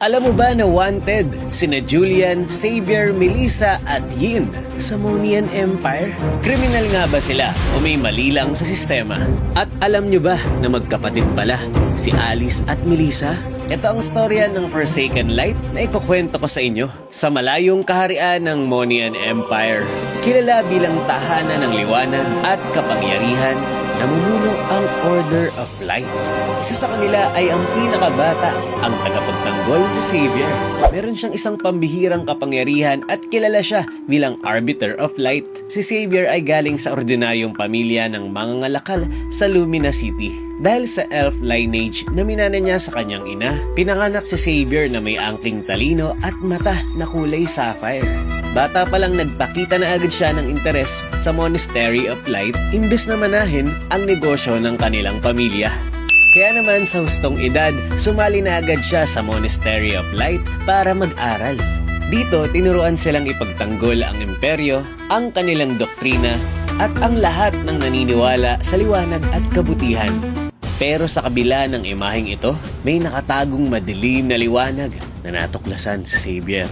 Alam mo ba na wanted sina Julian, Xavier, Melissa at Yin sa Monian Empire? Kriminal nga ba sila o may mali lang sa sistema? At alam nyo ba na magkapatid pala si Alice at Melissa? Ito ang storya ng Forsaken Light na ikukwento ko sa inyo. Sa malayong kaharian ng Monian Empire, kilala bilang tahanan ng liwanag at kapangyarihan, namumuno ang Order of Light. Isa sa kanila ay ang pinakabata, ang tagapagtanggol si Xavier. Meron siyang isang pambihirang kapangyarihan at kilala siya bilang Arbiter of Light. Si Xavier ay galing sa ordinaryong pamilya ng mga ngalakal sa Lumina City. Dahil sa elf lineage na minana niya sa kanyang ina, pinanganak si Xavier na may angking talino at mata na kulay sapphire. Bata pa lang nagpakita na agad siya ng interes sa Monastery of Light imbes na manahin ang negosyo ng kanilang pamilya. Kaya naman sa hustong edad, sumali na agad siya sa Monastery of Light para mag-aral. Dito, tinuruan silang ipagtanggol ang imperyo, ang kanilang doktrina, at ang lahat ng naniniwala sa liwanag at kabutihan. Pero sa kabila ng imaheng ito, may nakatagong madilim na liwanag na natuklasan si Xavier.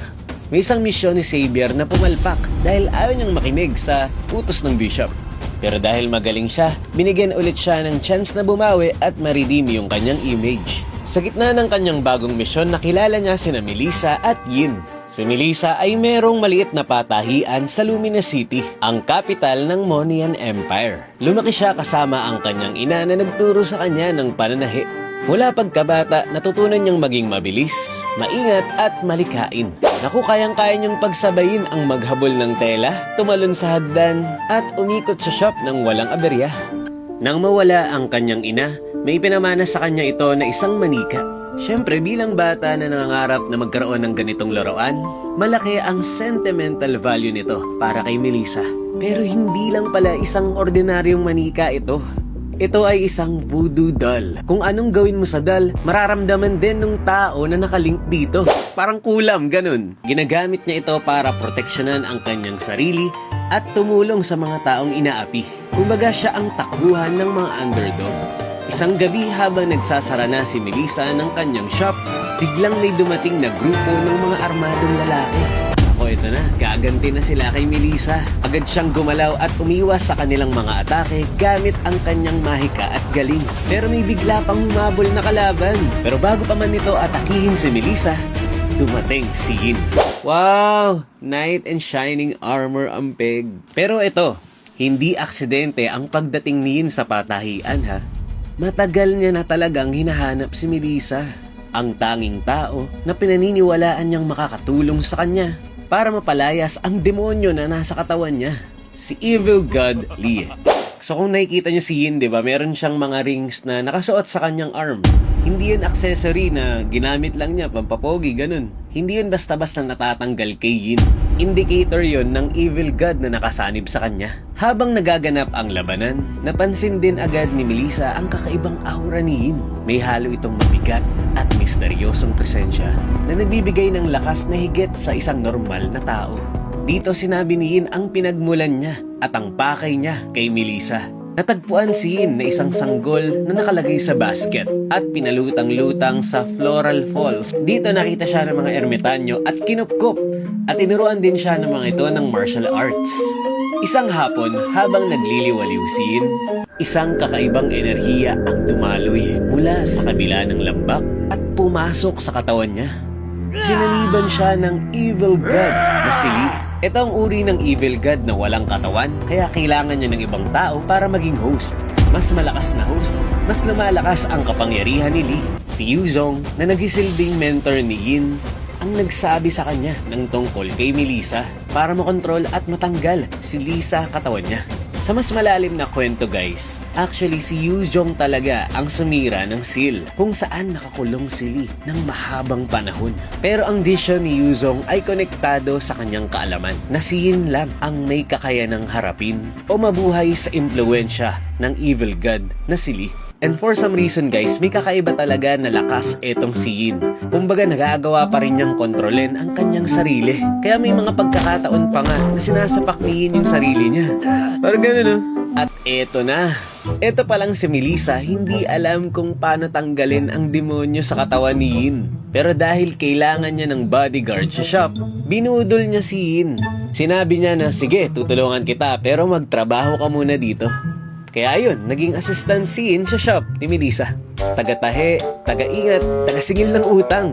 May isang misyon ni Xavier na pumalpak dahil ayaw niyang makinig sa utos ng bishop. Pero dahil magaling siya, binigyan ulit siya ng chance na bumawi at ma-redeem yung kanyang image. Sa gitna ng kanyang bagong misyon, nakilala niya sina Melissa at Yin. Si Melissa ay merong maliit na patahian sa Lumina City, ang capital ng Monian Empire. Lumaki siya kasama ang kanyang ina na nagturo sa kanya ng pananahi. Mula pagkabata, natutunan niyang maging mabilis, maingat at malikain. Naku, kayang-kaya niyang pagsabayin ang maghabol ng tela, tumalon sa hagdan, at umikot sa shop ng walang aberya. Nang mawala ang kanyang ina, may pinamana sa kanya ito na isang manika. Siyempre, bilang bata na nangangarap na magkaroon ng ganitong laruan, malaki ang sentimental value nito para kay Melissa. Pero hindi lang pala isang ordinaryong manika ito. Ito ay isang voodoo doll. Kung anong gawin mo sa doll, mararamdaman din ng tao na nakalink dito. Parang kulam, ganun. Ginagamit niya ito para proteksyonan ang kanyang sarili at tumulong sa mga taong inaapi. Kumbaga siya ang takbuhan ng mga underdog. Isang gabi habang nagsasara na si Melissa ng kanyang shop, biglang may dumating na grupo ng mga armadong lalaki. O ito na, gaganti na sila kay Melissa. Agad siyang gumalaw at umiwas sa kanilang mga atake gamit ang kanyang mahika at galing. Pero may bigla pang humabol na kalaban. Pero bago pa man nito atakihin si Melissa, dumating si Yin. Wow! Knight and shining armor ang peg. Pero ito, hindi aksidente ang pagdating ni Yin sa patahian ha. Matagal niya na talagang hinahanap si Melissa, ang tanging tao na pinaniniwalaan niyang makakatulong sa kanya para mapalayas ang demonyo na nasa katawan niya, si Evil God Lee. So kung nakikita niyo si Yin, di ba, meron siyang mga rings na nakasuot sa kanyang arm. Hindi yun accessory na ginamit lang niya, pampapogi, ganun. Hindi yun basta-basta natatanggal kay Yin. Indicator yun ng evil god na nakasanib sa kanya. Habang nagaganap ang labanan, napansin din agad ni Melissa ang kakaibang aura ni Yin. May halo itong mabigat at misteryosong presensya na nagbibigay ng lakas na higit sa isang normal na tao. Dito sinabi ni Yin ang pinagmulan niya at ang pakay niya kay Melissa. Natagpuan si Yin na isang sanggol na nakalagay sa basket at pinalutang-lutang sa Floral Falls. Dito nakita siya ng mga ermitanyo at kinupkop at tinuruan din siya ng mga ito ng martial arts. Isang hapon habang nagliliwaliw si Yin, isang kakaibang enerhiya ang dumaloy mula sa kabila ng lambak at pumasok sa katawan niya. Sinaliban siya ng evil god na si Lee. Ito ang uri ng evil god na walang katawan, kaya kailangan niya ng ibang tao para maging host. Mas malakas na host, mas lumalakas ang kapangyarihan ni Lee. Si Yuzong, na nagsisilbing mentor ni Yin, ang nagsabi sa kanya ng tungkol kay Melissa para makontrol at matanggal si Lee sa katawan niya. Sa mas malalim na kwento guys, actually si Yuzong talaga ang sumira ng seal kung saan nakakulong si Lee ng mahabang panahon. Pero ang vision ni Yuzong ay konektado sa kanyang kaalaman na si Yin lang ang may kakayanang harapin o mabuhay sa impluensya ng evil god na si Lee. And for some reason guys, may kakaiba talaga na lakas etong si Yin. Kumbaga nagagawa pa rin niyang kontrolin ang kanyang sarili. Kaya may mga pagkakataon pa nga na sinasapak ni Yin yung sarili niya. Parang gano'n no? At eto na. Eto palang si Melissa, hindi alam kung paano tanggalin ang demonyo sa katawan ni Yin. Pero dahil kailangan niya ng bodyguard sa shop, binudol niya si Yin. Sinabi niya na, sige, tutulungan kita pero magtrabaho ka muna dito. Kaya ayun, naging assistant si Yin sa shop ni Melissa. Taga-tahe, taga-ingat, taga-singil ng utang.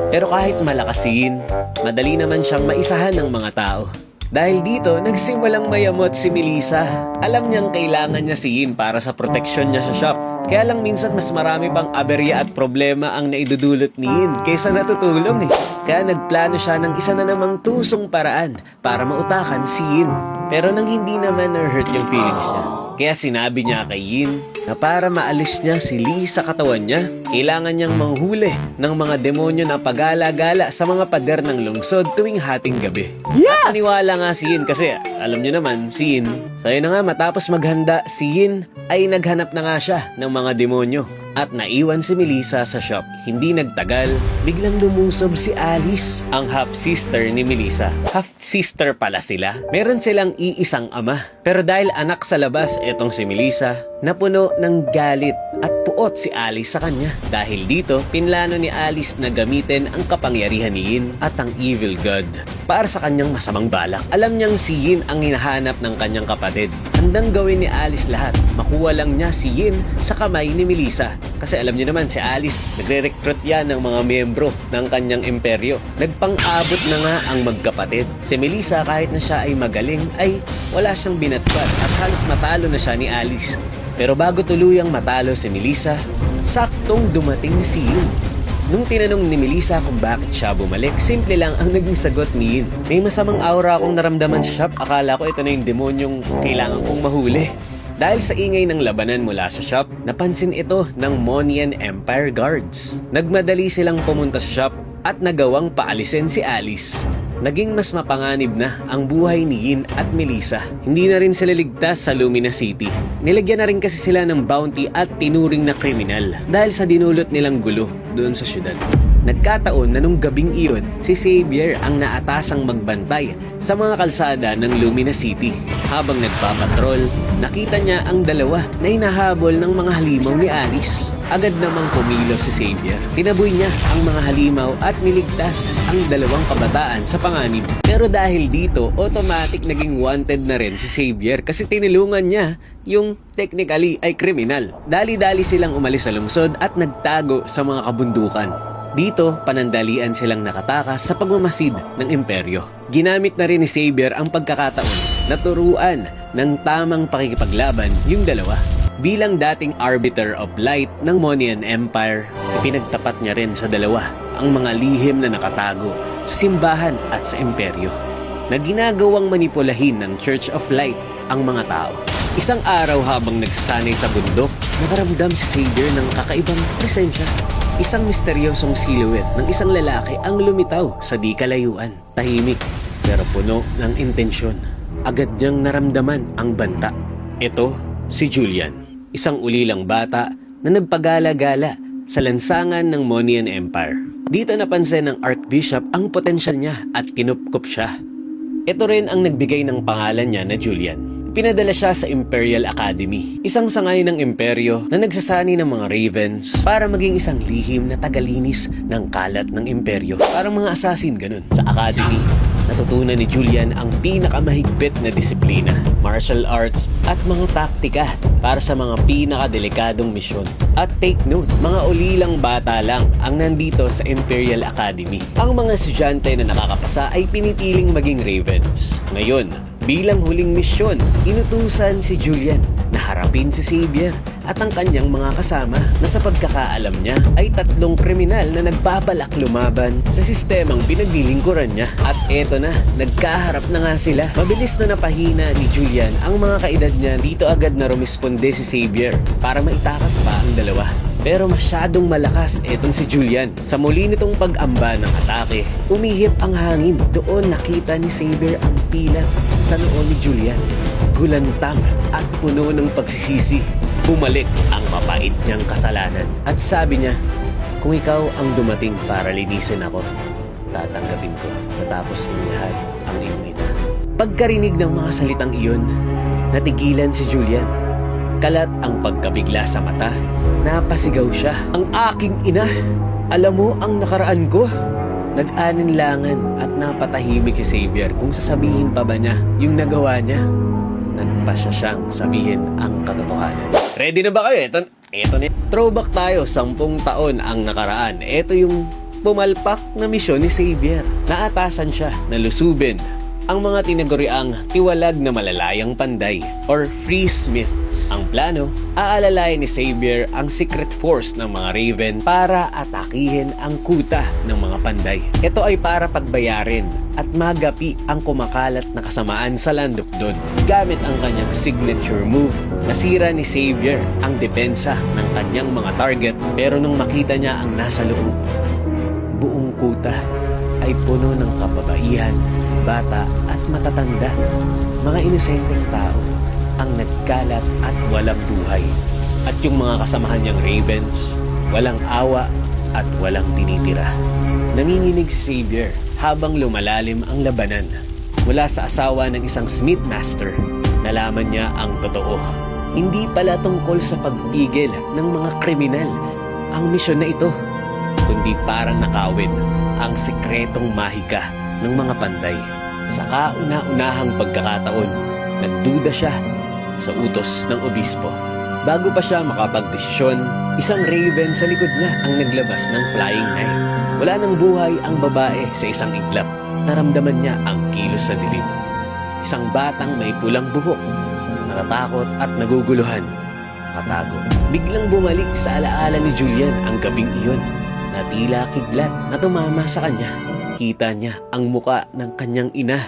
Pero kahit malakas si Yin, madali naman siyang maisahan ng mga tao. Dahil dito, nagsimulang mayamot si Melissa. Alam niyang kailangan niya si Yin para sa proteksyon niya sa shop. Kaya lang minsan mas marami pang aberya at problema ang naidudulot ni Yin kaysa natutulong eh. Kaya nagplano siya ng isa na namang tusong paraan para mautakan si Yin. Pero nang hindi naman na-hurt yung feelings niya, kaya sinabi niya kay Yin na para maalis niya si Lee sa katawan niya, kailangan niyang manghuli ng mga demonyo na pagala-gala sa mga pader ng lungsod tuwing hating gabi. Yes! At naniwala nga si Yin kasi alam niyo naman si Yin. So yun na nga, matapos maghanda si Yin ay naghanap na nga siya ng mga demonyo. At naiwan si Melissa sa shop. Hindi nagtagal, biglang lumusob si Alice, ang half-sister ni Melissa. Half-sister pala sila. Meron silang iisang ama. Pero dahil anak sa labas etong si Melissa, napuno ng galit at puot si Alice sa kanya. Dahil dito, pinlano ni Alice na gamitin ang kapangyarihan ni Yin at ang evil god para sa kanyang masamang balak. Alam niyang si Yin ang hinahanap ng kanyang kapatid. Handang gawin ni Alice lahat. Makuha lang niya si Yin sa kamay ni Melissa. Kasi alam niyo naman si Alice, nagre-recruit yan ng mga miyembro ng kanyang imperyo. Nagpang-abot na nga ang magkapatid. Si Melissa kahit na siya ay magaling ay wala siyang binatbat at halos matalo na siya ni Alice. Pero bago tuluyang matalo si Melissa, saktong dumating si Yin. Nung tinanong ni Melissa kung bakit siya bumalik, simple lang ang naging sagot ni Yin. May masamang aura akong naramdaman sa shop. Akala ko ito na yung demonyong kailangan kong mahuli. Dahil sa ingay ng labanan mula sa shop, napansin ito ng Monian Empire guards. Nagmadali silang pumunta sa shop at nagawang paalisin si Alice. Naging mas mapanganib na ang buhay ni Yin at Melissa. Hindi na rin sila ligtas sa Lumina City. Nilagyan na rin kasi sila ng bounty at tinuring na kriminal dahil sa dinulot nilang gulo doon sa syudad. Nagkataon na nung gabing iyon, si Xavier ang naatasang magbantay sa mga kalsada ng Lumina City. Habang nagpapatrol, nakita niya ang dalawa na hinahabol ng mga halimaw ni Alice. Agad namang kumilaw si Xavier. Tinaboy niya ang mga halimaw at niligtas ang dalawang kabataan sa panganib. Pero dahil dito, automatic naging wanted na rin si Xavier kasi tinulungan niya yung technically ay kriminal. Dali-dali silang umalis sa lungsod at nagtago sa mga kabundukan. Dito, panandalian silang nakatakas sa pagmamasid ng imperyo. Ginamit na rin ni Xavier ang pagkakataon na turuan ng tamang pakikipaglaban yung dalawa. Bilang dating arbiter of light ng Monian Empire, ipinagtapat niya rin sa dalawa ang mga lihim na nakatago sa simbahan at sa imperyo na ginagawang manipulahin ng Church of Light ang mga tao. Isang araw habang nagsasanay sa bundok, nakaramdam si Xavier ng kakaibang presensya. Isang misteryosong silhouette ng isang lalaki ang lumitaw sa di kalayuan. Tahimik pero puno ng intensyon. Agad niyang naramdaman ang banta. Ito si Julian, isang ulilang bata na nagpagala-gala sa lansangan ng Monian Empire. Dito napansin ng Archbishop ang potensyal niya at kinupkup siya. Ito rin ang nagbigay ng pangalan niya na Julian. Pinadala siya sa Imperial Academy, isang sangay ng imperyo na nagsasani ng mga ravens para maging isang lihim na tagalinis ng kalat ng imperyo. Parang mga assassin ganun. Sa academy, natutunan ni Julian ang pinakamahigpit na disiplina, martial arts at mga taktika para sa mga pinakadelikadong misyon. At take note, mga ulilang bata lang ang nandito sa Imperial Academy. Ang mga estudyante na nakakapasa ay pinipiling maging ravens. Ngayon, bilang huling misyon, inutusan si Julian na harapin si Xavier at ang kanyang mga kasama na sa pagkakaalam niya ay 3 kriminal na nagbabalak lumaban sa sistemang pinaglilingkuran niya. At eto na, nagkaharap na nga sila. Mabilis na napahina ni Julian ang mga kaedad niya. Dito agad na rumisponde si Xavier para maitakas pa ang dalawa. Pero masyadong malakas etong si Julian. Sa muli nitong pag-amba ng atake, umihip ang hangin. Doon nakita ni Xavier ang pilat sa noo ni Julian. Gulantang at puno ng pagsisisi. Bumalik ang mapait niyang kasalanan. At sabi niya, kung ikaw ang dumating para linisin ako, tatanggapin ko natapos ng lahat ang iyong ina. Pagkarinig ng mga salitang iyon, natigilan si Julian. Kalat ang pagkabigla sa mata. Napasigaw siya. Ang aking ina! Alam mo ang nakaraan ko? Nag-aninlangan at napatahimik si Xavier kung sasabihin pa ba niya yung nagawa niya. Nagpasya siyang sabihin ang katotohanan. Ready na ba kayo? Ito na. Throwback tayo, 10 taon ang nakaraan. Ito yung pumalpak na misyon ni Xavier. Naatasan siya na lusubin ang mga tinaguriang tiwalag na malalayang panday or free smiths. Ang plano, aalalayan ni Xavier ang secret force ng mga Raven para atakihin ang kuta ng mga panday. Ito ay para pagbayarin at magapi ang kumakalat na kasamaan sa Landokdon. Gamit ang kanyang signature move, nasira ni Xavier ang depensa ng kanyang mga target, pero nung makita niya ang nasa loob, buong kuta ay puno ng kababaihan, bata at matatanda. Mga inosenteng tao ang nagkalat at walang buhay. At yung mga kasamahan niyang Ravens, walang awa at walang tinitira. Nanginginig si Xavier habang lumalalim ang labanan. Mula sa asawa ng isang Smith Master, nalaman niya ang totoo. Hindi pala tungkol sa pagpigil ng mga kriminal ang misyon na ito, kundi parang nakawin ang sikretong mahika ng mga panday. Sa kauna-unahang pagkakataon, nagduda siya sa utos ng obispo. Bago pa siya makapagdesisyon, isang Raven sa likod niya ang naglabas ng flying knife. Wala nang buhay ang babae sa isang iglap. Naramdaman niya ang kilos sa dilim. Isang batang may pulang buhok, natatakot at naguguluhan. Katago. Biglang bumalik sa alaala ni Julian ang gabing iyon na tila kidlat na tumama sa kanya. Kita niya ang muka ng kanyang ina,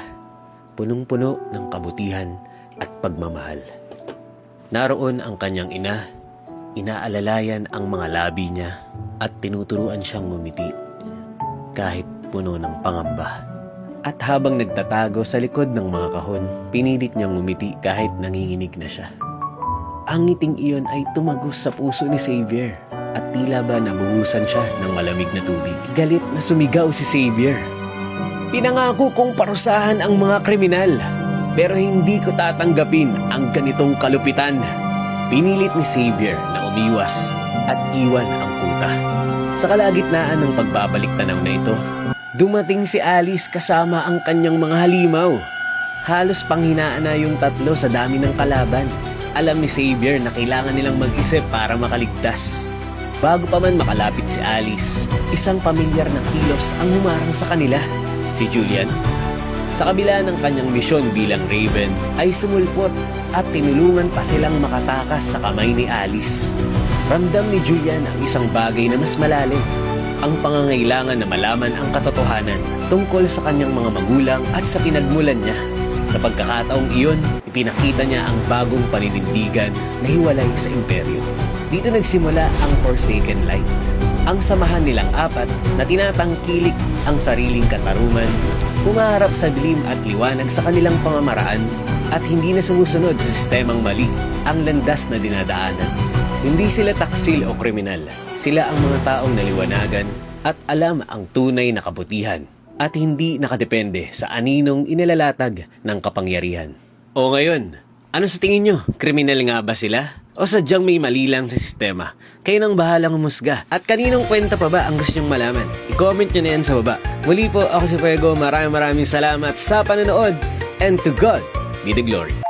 punong-puno ng kabutihan at pagmamahal. Naroon ang kanyang ina, inaalalayan ang mga labi niya at tinuturuan siyang ngumiti kahit puno ng pangamba. At habang nagtatago sa likod ng mga kahon, pinilit niyang ngumiti kahit nanginginig na siya. Ang ngiting iyon ay tumagos sa puso ni Xavier at tila ba nabuhusan siya ng malamig na tubig. Galit na sumigaw si Xavier. Pinangako kong parusahan ang mga kriminal, pero hindi ko tatanggapin ang ganitong kalupitan. Pinilit ni Xavier na umiwas at iwan ang kuta. Sa kalagitnaan ng pagbabalik tanaw na ito, dumating si Alice kasama ang kanyang mga halimaw. Halos panghinaan na yung tatlo sa dami ng kalaban. Alam ni Xavier na kailangan nilang mag-isip para makaligtas. Bago pa man makalapit si Alice, isang pamilyar na kilos ang humarang sa kanila, si Julian. Sa kabila ng kanyang misyon bilang Raven, ay sumulpot at tinulungan pa silang makatakas sa kamay ni Alice. Ramdam ni Julian ang isang bagay na mas malalim, ang pangangailangan na malaman ang katotohanan tungkol sa kanyang mga magulang at sa pinagmulan niya. Sa pagkakataong iyon, ipinakita niya ang bagong paninindigan na hiwalay sa imperyo. Dito nagsimula ang Forsaken Light, ang samahan nilang apat na tinatangkilik ang sariling katarungan, humaharap sa dilim at liwanag sa kanilang pamamaraan at hindi na sumusunod sa sistemang mali ang landas na dinadaanan. Hindi sila taksil o kriminal, sila ang mga taong naliwanagan at alam ang tunay na kabutihan at hindi nakadepende sa aninong inalalatag ng kapangyarihan. O ngayon, ano sa tingin nyo? Kriminal nga ba sila? O sadyang may mali lang sa sistema? Kayo nang bahalang humusga. At kaninong kwenta pa ba ang gusto nyong malaman? I-comment nyo na yan sa baba. Muli po, ako si Fuego. Maraming salamat sa panonood. And to God be the glory.